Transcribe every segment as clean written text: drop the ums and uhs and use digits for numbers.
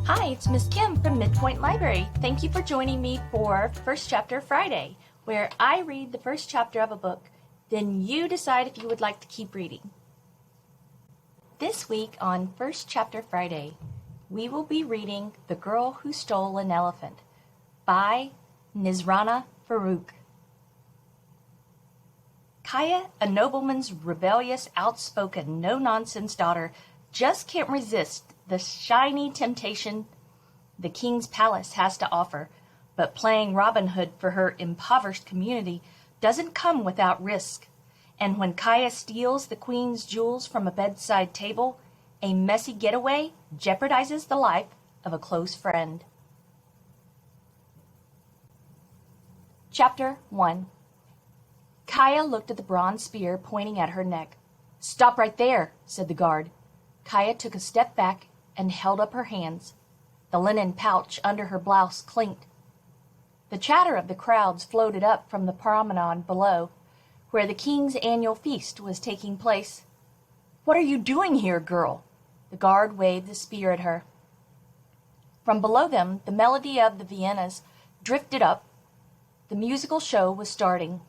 Hi, it's Miss Kim from Midpoint Library. Thank you for joining me for First Chapter Friday, where I read the first chapter of a book, then you decide if you would like to keep reading. This week on First Chapter Friday, we will be reading The Girl Who Stole an Elephant by Nizrana Farook. Kaia, a nobleman's rebellious, outspoken, no-nonsense daughter, just can't resist the shiny temptation the king's palace has to offer, but playing Robin Hood for her impoverished community doesn't come without risk. And when Kaia steals the queen's jewels from a bedside table, a messy getaway jeopardizes the life of a close friend. Chapter 1. Kaia looked at the bronze spear pointing at her neck. "Stop right there," said the guard. Kaia took a step back and held up her hands. The linen pouch under her blouse clinked. The chatter of the crowds floated up from the promenade below, where the king's annual feast was taking place. "What are you doing here, girl?" The guard waved the spear at her. From below them, the melody of the Viennas drifted up. The musical show was starting.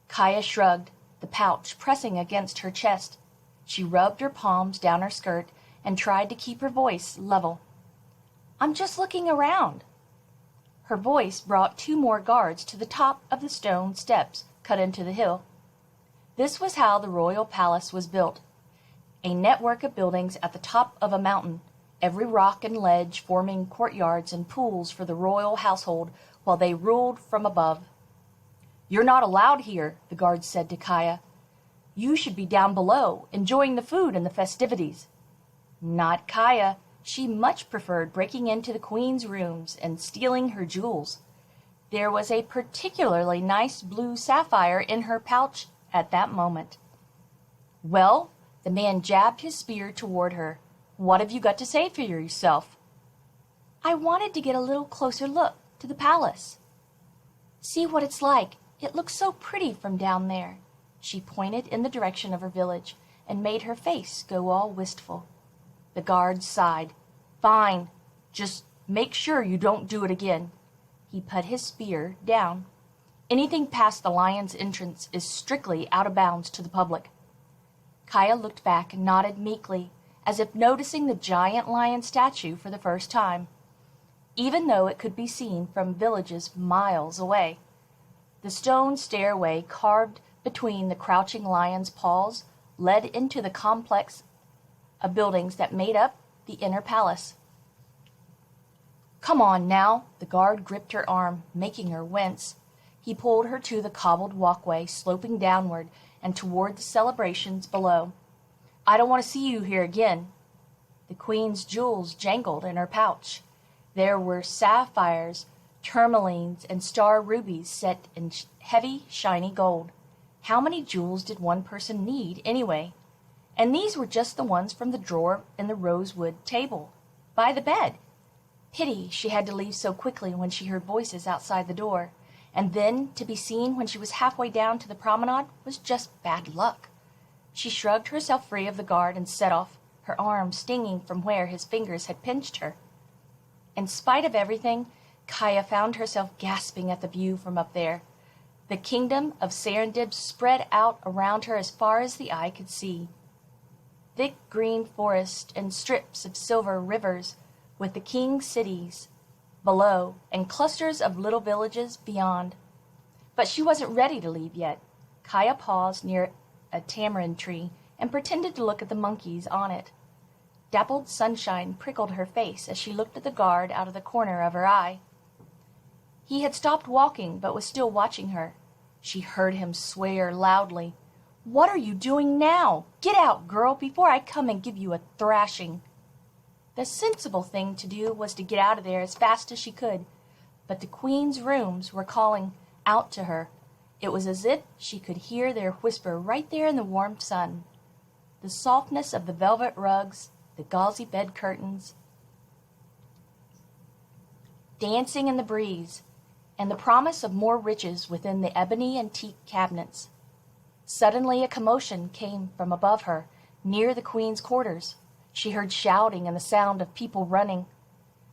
Kaia shrugged, the pouch pressing against her chest. She rubbed her palms down her skirt and tried to keep her voice level. "I'm just looking around." Her voice brought two more guards to the top of the stone steps cut into the hill. This was how the royal palace was built. A network of buildings at the top of a mountain, every rock and ledge forming courtyards and pools for the royal household while they ruled from above. "You're not allowed here," the guards said to Kaia. "You should be down below, enjoying the food and the festivities." Not Kaia. She much preferred breaking into the queen's rooms and stealing her jewels. There was a particularly nice blue sapphire in her pouch at that moment. "Well," the man jabbed his spear toward her. "What have you got to say for yourself?" "I wanted to get a little closer look to the palace. See what it's like. It looks so pretty from down there." She pointed in the direction of her village and made her face go all wistful. The guard sighed. "Fine. Just make sure you don't do it again." He put his spear down. "Anything past the lion's entrance is strictly out of bounds to the public." Kaia looked back and nodded meekly, as if noticing the giant lion statue for the first time, even though it could be seen from villages miles away. The stone stairway carved between the crouching lion's paws led into the complex of buildings that made up the inner palace. "Come on now." The guard gripped her arm, making her wince. He pulled her to the cobbled walkway sloping downward and toward the celebrations below. "I don't want to see you here again." The queen's jewels jangled in her pouch. There were sapphires, tourmalines, and star rubies set in heavy, shiny gold. How many jewels did one person need, anyway? And these were just the ones from the drawer in the rosewood table, by the bed. Pity she had to leave so quickly when she heard voices outside the door, and then to be seen when she was halfway down to the promenade was just bad luck. She shrugged herself free of the guard and set off, her arm stinging from where his fingers had pinched her. In spite of everything, Kaia found herself gasping at the view from up there. The kingdom of Serendib spread out around her as far as the eye could see. Thick green forest and strips of silver rivers, with the king's cities below and clusters of little villages beyond. But she wasn't ready to leave yet. Kaia paused near a tamarind tree and pretended to look at the monkeys on it. Dappled sunshine prickled her face as she looked at the guard out of the corner of her eye. He had stopped walking but was still watching her. She heard him swear loudly. "What are you doing now? Get out, girl, before I come and give you a thrashing." The sensible thing to do was to get out of there as fast as she could, but the queen's rooms were calling out to her. It was as if she could hear their whisper right there in the warm sun. The softness of the velvet rugs, the gauzy bed curtains, dancing in the breeze, and the promise of more riches within the ebony antique cabinets. Suddenly a commotion came from above her, near the queen's quarters. She heard shouting and the sound of people running.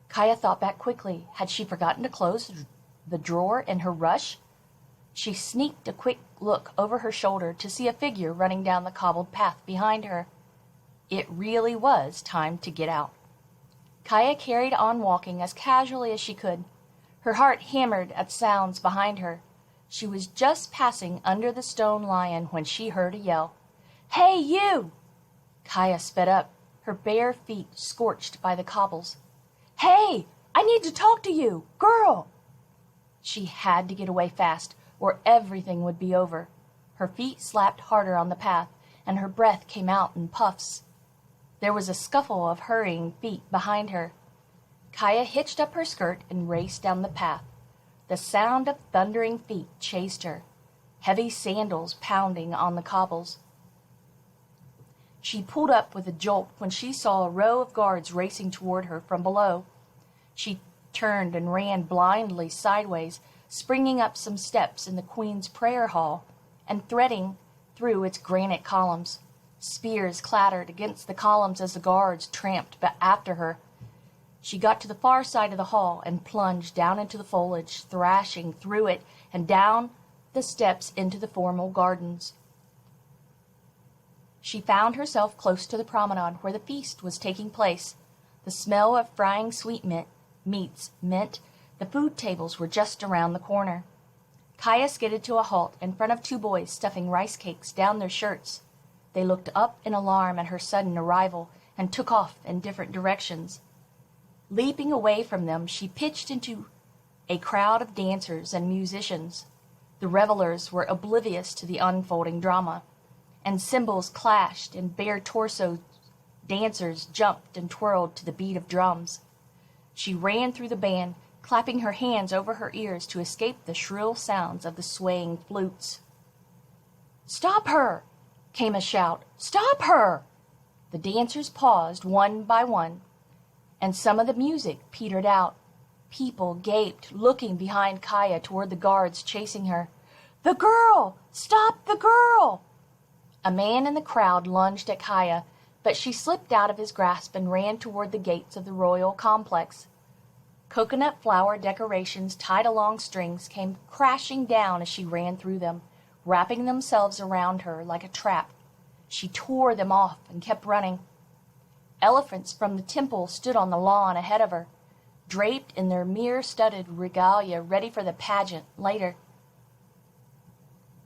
Kaia thought back quickly. Had she forgotten to close the drawer in her rush? She sneaked a quick look over her shoulder to see a figure running down the cobbled path behind her. It really was time to get out. Kaia carried on walking as casually as she could. Her heart hammered at sounds behind her. She was just passing under the stone lion when she heard a yell. "Hey, you!" Kaia sped up, her bare feet scorched by the cobbles. "Hey! I need to talk to you! Girl!" She had to get away fast, or everything would be over. Her feet slapped harder on the path, and her breath came out in puffs. There was a scuffle of hurrying feet behind her. Kaia hitched up her skirt and raced down the path. The sound of thundering feet chased her, heavy sandals pounding on the cobbles. She pulled up with a jolt when she saw a row of guards racing toward her from below. She turned and ran blindly sideways, springing up some steps in the Queen's prayer hall and threading through its granite columns. Spears clattered against the columns as the guards tramped after her. She got to the far side of the hall and plunged down into the foliage, thrashing through it and down the steps into the formal gardens. She found herself close to the promenade where the feast was taking place. The smell of frying meats meant the food tables were just around the corner. Kaia skidded to a halt in front of two boys stuffing rice cakes down their shirts. They looked up in alarm at her sudden arrival and took off in different directions. Leaping away from them, she pitched into a crowd of dancers and musicians. The revelers were oblivious to the unfolding drama, and cymbals clashed and bare-torsoed dancers jumped and twirled to the beat of drums. She ran through the band, clapping her hands over her ears to escape the shrill sounds of the swaying flutes. "Stop her!" came a shout. "Stop her!" The dancers paused one by one, and some of the music petered out. People gaped, looking behind Kaia toward the guards chasing her. "The girl! Stop the girl!" A man in the crowd lunged at Kaia, but she slipped out of his grasp and ran toward the gates of the royal complex. Coconut flower decorations tied along strings came crashing down as she ran through them, wrapping themselves around her like a trap. She tore them off and kept running. Elephants from the temple stood on the lawn ahead of her, draped in their mirror-studded regalia ready for the pageant later.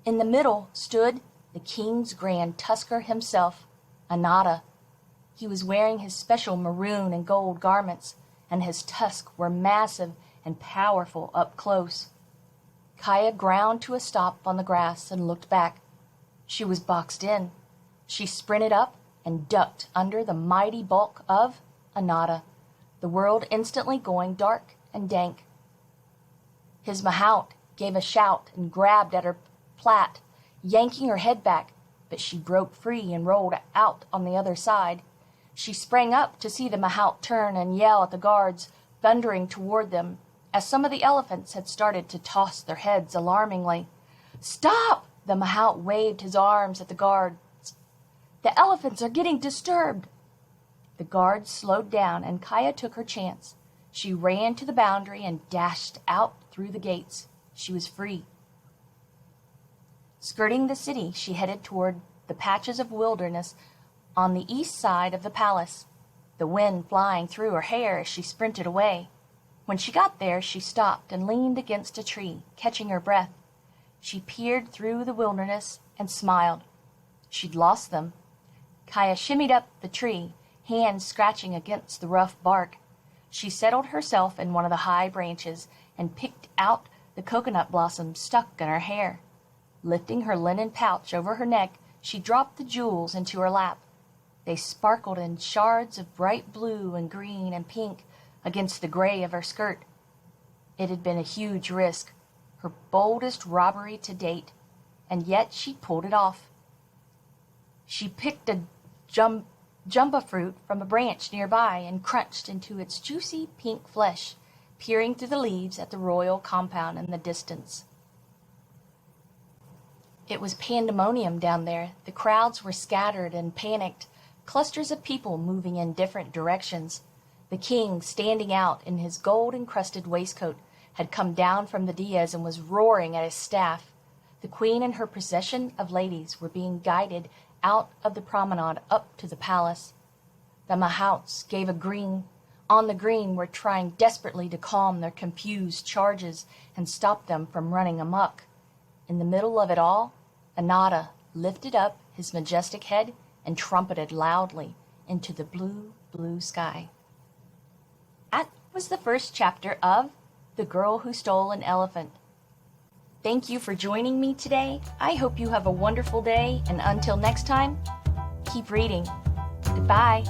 In the middle stood the king's grand tusker himself, Anata. He was wearing his special maroon and gold garments, and his tusks were massive and powerful up close. Kaia ground to a stop on the grass and looked back. She was boxed in. She sprinted up and ducked under the mighty bulk of Anata, the world instantly going dark and dank. His mahout gave a shout and grabbed at her plait, yanking her head back, but she broke free and rolled out on the other side. She sprang up to see the mahout turn and yell at the guards, thundering toward them, as some of the elephants had started to toss their heads alarmingly. "Stop!" The mahout waved his arms at the guards. "The elephants are getting disturbed." The guards slowed down, and Kaia took her chance. She ran to the boundary and dashed out through the gates. She was free. Skirting the city, she headed toward the patches of wilderness on the east side of the palace, the wind flying through her hair as she sprinted away. When she got there, she stopped and leaned against a tree, catching her breath. She peered through the wilderness and smiled. She'd lost them. Kaia shimmied up the tree, hands scratching against the rough bark. She settled herself in one of the high branches and picked out the coconut blossoms stuck in her hair. Lifting her linen pouch over her neck, she dropped the jewels into her lap. They sparkled in shards of bright blue and green and pink against the gray of her skirt. It had been a huge risk, her boldest robbery to date, and yet she pulled it off. She picked a jumba fruit from a branch nearby and crunched into its juicy pink flesh, peering through the leaves at the royal compound in the distance. It was pandemonium down there. The crowds were scattered and panicked, clusters of people moving in different directions. The king, standing out in his gold-encrusted waistcoat, had come down from the dais and was roaring at his staff. The queen and her procession of ladies were being guided out of the promenade up to the palace. The mahouts gave a green. On the green were trying desperately to calm their confused charges and stop them from running amok. In the middle of it all, Anata lifted up his majestic head and trumpeted loudly into the blue, blue sky. That was the first chapter of The Girl Who Stole an Elephant. Thank you for joining me today. I hope you have a wonderful day, and until next time, keep reading. Goodbye.